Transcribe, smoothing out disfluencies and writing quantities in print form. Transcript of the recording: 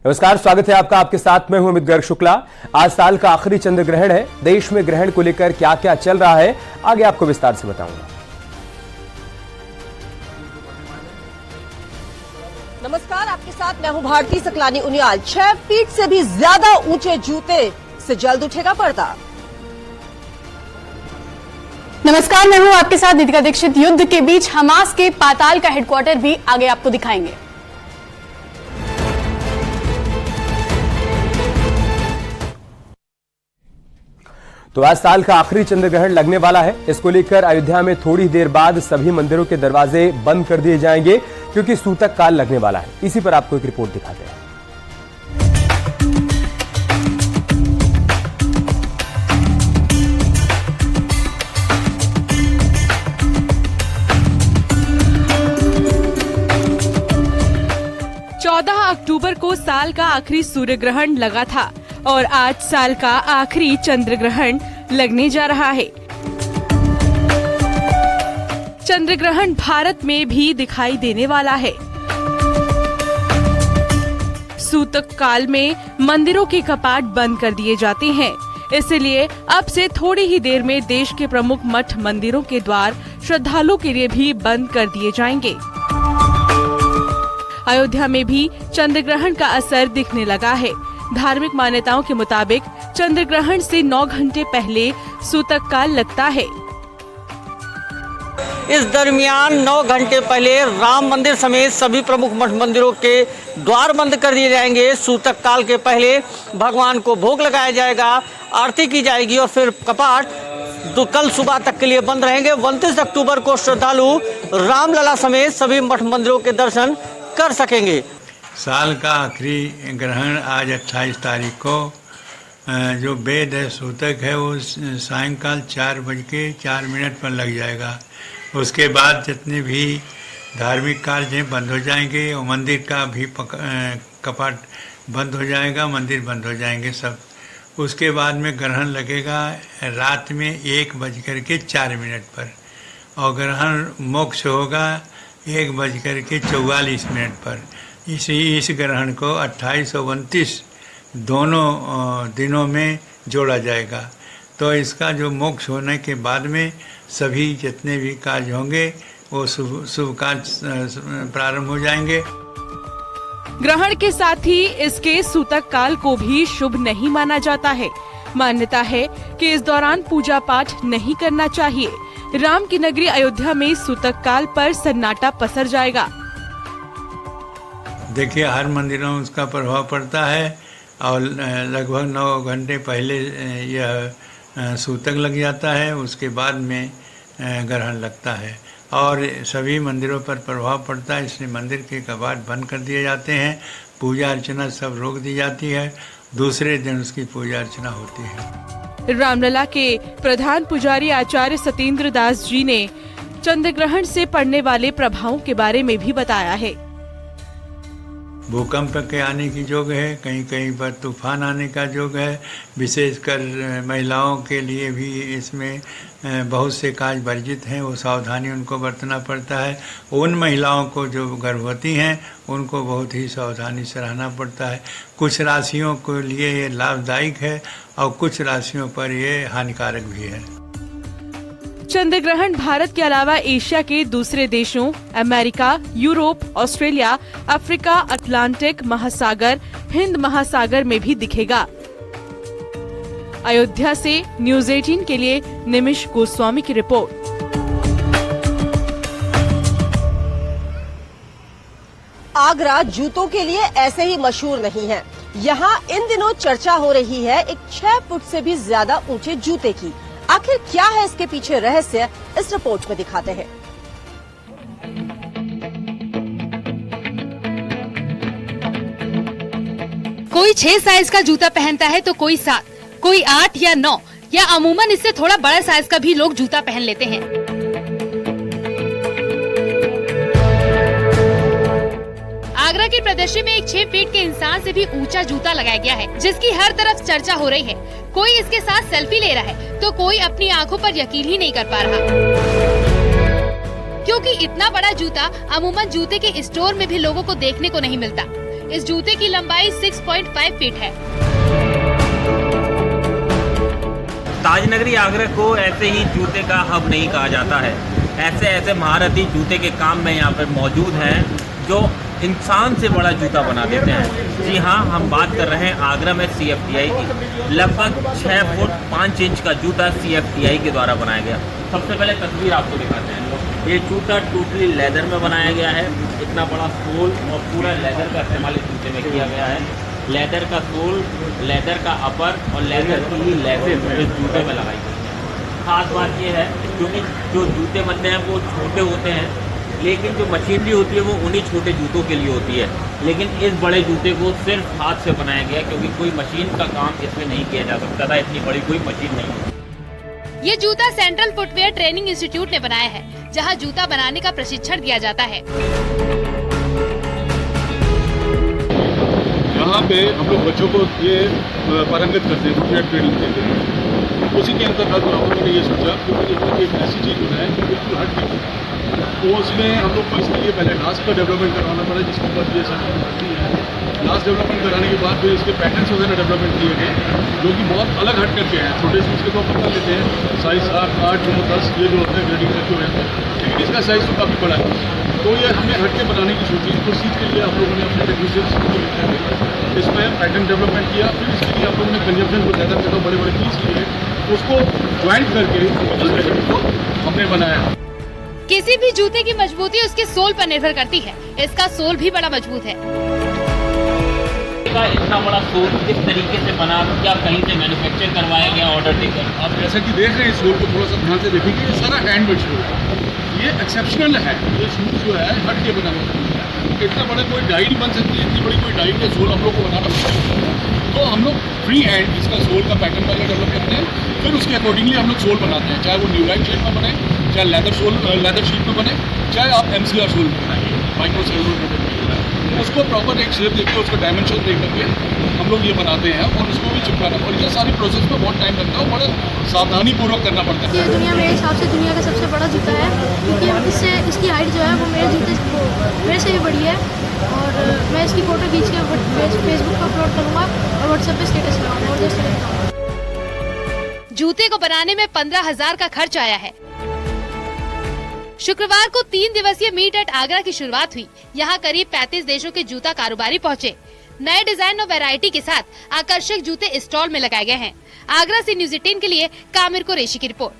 नमस्कार, स्वागत है आपका। आपके साथ मैं हूं अमित गर्ग शुक्ला। आज साल का आखिरी चंद्र ग्रहण है। देश में ग्रहण को लेकर क्या क्या चल रहा है, आगे आपको विस्तार से बताऊंगा। नमस्कार, आपके साथ मैं हूं भारती सकलानी उनियाल। 6 फीट से भी ज्यादा ऊंचे जूते से जल्द उठेगा पर्दा। नमस्कार, मैं हूं आपके साथ दीपिका दीक्षित। युद्ध के बीच हमास के पाताल का हेडक्वार्टर भी आगे आपको दिखाएंगे। तो आज साल का आखिरी चंद्र ग्रहण लगने वाला है। इसको लेकर अयोध्या में थोड़ी देर बाद सभी मंदिरों के दरवाजे बंद कर दिए जाएंगे क्योंकि सूतक काल लगने वाला है। इसी पर आपको एक रिपोर्ट दिखाते हैं। अक्टूबर को साल का आखिरी सूर्य ग्रहण लगा था और आज साल का आखिरी चंद्र ग्रहण लगने जा रहा है। चंद्र ग्रहण भारत में भी दिखाई देने वाला है। सूतक काल में मंदिरों के कपाट बंद कर दिए जाते हैं, इसलिए अब से थोड़ी ही देर में देश के प्रमुख मठ मंदिरों के द्वार श्रद्धालुओं के लिए भी बंद कर दिए जाएंगे। अयोध्या में भी चंद्र ग्रहण का असर दिखने लगा है। धार्मिक मान्यताओं के मुताबिक चंद्र ग्रहण से 9 घंटे पहले सूतक काल लगता है। इस दरमियान 9 घंटे पहले राम मंदिर समेत सभी प्रमुख मठ मंदिरों के द्वार बंद कर दिए जाएंगे। सूतक काल के पहले भगवान को भोग लगाया जाएगा, आरती की जाएगी और फिर कपाट तो कल सुबह तक के लिए बंद रहेंगे। 29 अक्टूबर को श्रद्धालु रामलला समेत सभी मठ मंदिरों के दर्शन कर सकेंगे। साल का आखिरी ग्रहण आज 28 तारीख को जो वेद है सूतक है वो सायंकाल 4:04 पर लग जाएगा। उसके बाद जितने भी धार्मिक कार्य बंद हो जाएंगे और मंदिर का भी कपाट बंद हो जाएगा, मंदिर बंद हो जाएंगे सब। उसके बाद में ग्रहण लगेगा रात में 1:04 पर और ग्रहण मोक्ष होगा 1:44 पर। इस ग्रहण को 28 और 29 दोनों दिनों में जोड़ा जाएगा। तो इसका जो मोक्ष होने के बाद में सभी जितने भी कार्य होंगे वो शुभ कार्य प्रारंभ हो जाएंगे। ग्रहण के साथ ही इसके सूतक काल को भी शुभ नहीं माना जाता है। मान्यता है कि इस दौरान पूजा पाठ नहीं करना चाहिए। राम की नगरी अयोध्या में सूतक काल पर सन्नाटा पसर जाएगा। देखिए, हर मंदिरों में उसका प्रभाव पड़ता है और लगभग 9 घंटे पहले यह सूतक लग जाता है। उसके बाद में ग्रहण लगता है और सभी मंदिरों पर प्रभाव पड़ता है, इसलिए मंदिर के कपाट बंद कर दिए जाते हैं। पूजा अर्चना सब रोक दी जाती है। दूसरे दिन उसकी पूजा अर्चना होती है। रामलला के प्रधान पुजारी आचार्य सत्येंद्र दास जी ने चंद्र ग्रहण से पड़ने वाले प्रभावों के बारे में भी बताया है। भूकंप के आने की योग है, कहीं कहीं पर तूफान आने का योग है। विशेषकर महिलाओं के लिए भी इसमें बहुत से कार्य वर्जित हैं, वो सावधानी उनको बरतना पड़ता है। उन महिलाओं को जो गर्भवती हैं उनको बहुत ही सावधानी से रहना पड़ता है। कुछ राशियों के लिए ये लाभदायक है और कुछ राशियों पर ये हानिकारक भी है। चंद्र ग्रहण भारत के अलावा एशिया के दूसरे देशों America, Europe, Australia, Africa, Atlantic महासागर, हिंद महासागर में भी दिखेगा। अयोध्या से न्यूज़ 18 के लिए निमिष गोस्वामी की रिपोर्ट। आगरा जूतों के लिए ऐसे ही मशहूर नहीं है। यहाँ इन दिनों चर्चा हो रही है एक 6 फुट से भी ज्यादा ऊंचे जूते की। आखिर क्या है इसके पीछे रहस्य, इस रिपोर्ट में दिखाते हैं। कोई 6 साइज का जूता पहनता है तो कोई 7, कोई 8 या 9 या अमूमन इससे थोड़ा बड़ा साइज का भी लोग जूता पहन लेते हैं। आगरा की प्रदर्शनी में एक 6 फीट के इंसान से भी ऊंचा जूता लगाया गया है, जिसकी हर तरफ चर्चा हो रही है। कोई इसके साथ सेल्फी ले रहा है तो कोई अपनी आंखों पर यकीन ही नहीं कर पा रहा, क्योंकि इतना बड़ा जूता अमूमन जूते के स्टोर में भी लोगों को देखने को नहीं मिलता। इस जूते की लंबाई 6.5 फीट है। ताजनगरी आगरा को ऐसे ही जूते का हब नहीं कहा जाता है। ऐसे ऐसे महारथी जूते के काम में यहाँ पर मौजूद हैं जो इंसान से बड़ा जूता बना देते हैं। जी हाँ, हम बात कर रहे हैं आगरा में CFTI की। लगभग 6 फुट 5 इंच का जूता CFTI के द्वारा बनाया गया। सबसे पहले तस्वीर आपको दिखाते हैं। ये जूता टोटली लेदर में बनाया गया है। इतना बड़ा सोल और पूरा लेदर का इस्तेमाल इस जूते में किया गया है। लेदर का सोल, लेदर का अपर और लेदर की ही लेसेस इस जूते में लगाई गई है। खास बात यह है क्योंकि जो जूते बनते हैं वो छोटे होते हैं, लेकिन जो मशीनरी होती है वो उन्हीं छोटे जूतों के लिए होती है। लेकिन इस बड़े जूते को सिर्फ हाथ से बनाया गया क्योंकि कोई मशीन का काम इसमें नहीं किया जा सकता था। इतनी बड़ी कोई मशीन नहीं है। ये जूता सेंट्रल फुटवेयर ट्रेनिंग इंस्टीट्यूट ने बनाया है, जहां जूता बनाने का प्रशिक्षण दिया जाता है। यहाँ पे हम लोग बच्चों को ये पारंगत करते हैं, फुटवेयर ट्रेनिंग देते हैं। उसी के अंतर्गत हम लोगों ने ये सोचा कि एक ऐसी चीज़ बनाए जो बिल्कुल हट गई। तो उसमें हम लोग को इसके लिए पहले लास्ट का डेवलपमेंट करवाना पड़ा, जिसके ऊपर ये सब करती है। लास्ट डेवलपमेंट कराने के बाद फिर इसके पैटर्न्स वगैरह डेवलपमेंट किए गए, जो कि बहुत अलग हट करके हैं। छोटे शूज़ के तो अपन कर लेते हैं साइज़ 7, 8, 9, 10 ये जो होते हैं ग्रेडिंग करके हुए हैं, लेकिन इसका साइज़ तो काफ़ी बड़ा है। तो ये हमने हट के बनाने की सोची। उस चीज़ के लिए आप लोगों ने अपने टेक्नीशियंस को इसमें पैटर्न डेवलपमेंट किया। फिर इसके लिए आप लोगों ने कंजम्पशन को ज़्यादा से बड़े बड़े पीस लिए, उसको ज्वाइंट करके को हमने बनाया। किसी भी जूते की मजबूती उसके सोल पर निर्भर करती है। इसका सोल भी बड़ा मजबूत है। इतना बड़ा सोल किस तरीके से बना, क्या कहीं से मैन्युफैक्चर करवाया गया ऑर्डर देकर? आप जैसा कि देख रहे हैं सोल को थोड़ा सा ध्यान से देखेंगे, ये सारा हैंडमेड सोल है। ये एक्सेप्शनल है। ये शूज जो है हट के बना हुआ है। इतना बड़ा कोई डाई नहीं बन सकती, इतनी बड़ी कोई डाई के सोल हम लोग को बनाना पड़ता है। तो हम लोग फ्री हैंड इसका सोल का पैटर्न पहले डेवलप करते हैं, फिर उसके अकॉर्डिंगली हम लोग सोल बनाते हैं। चाहे वो न्यूलाइट शेप में बने, चाहे लेदर शीट में बने, चाहे आप MCR सोल में बनाइए, माइक्रो सेलुलर में, उसको प्रॉपर एक शेप देके उसको डायमेंशन दे करके हम लोग ये बनाते हैं और उसको भी चिपकाना। और ये सारी प्रोसेस में बहुत टाइम लगता है, बड़ा सावधानी पूर्वक करना पड़ता है। ये दुनिया मेरे हिसाब से दुनिया का सबसे बड़ा जूता है, क्योंकि इसकी हाइट जो है वो मेरे से भी बड़ी है। और मैं इसकी फ़ोटो खींच के फेसबुक पर अपलोड करूँगा और व्हाट्सएप पे स्टेटस लगाऊंगा और दोस्तों को दिखाऊंगा। जूते को बनाने में 15,000 का खर्च आया है। शुक्रवार को 3 दिवसीय मीट एट आगरा की शुरुआत हुई। यहाँ करीब 35 देशों के जूता कारोबारी पहुँचे। नए डिजाइन और वैरायटी के साथ आकर्षक जूते स्टॉल में लगाए गए हैं। आगरा से न्यूज़ 18 के लिए कामिर कुरैशी की रिपोर्ट।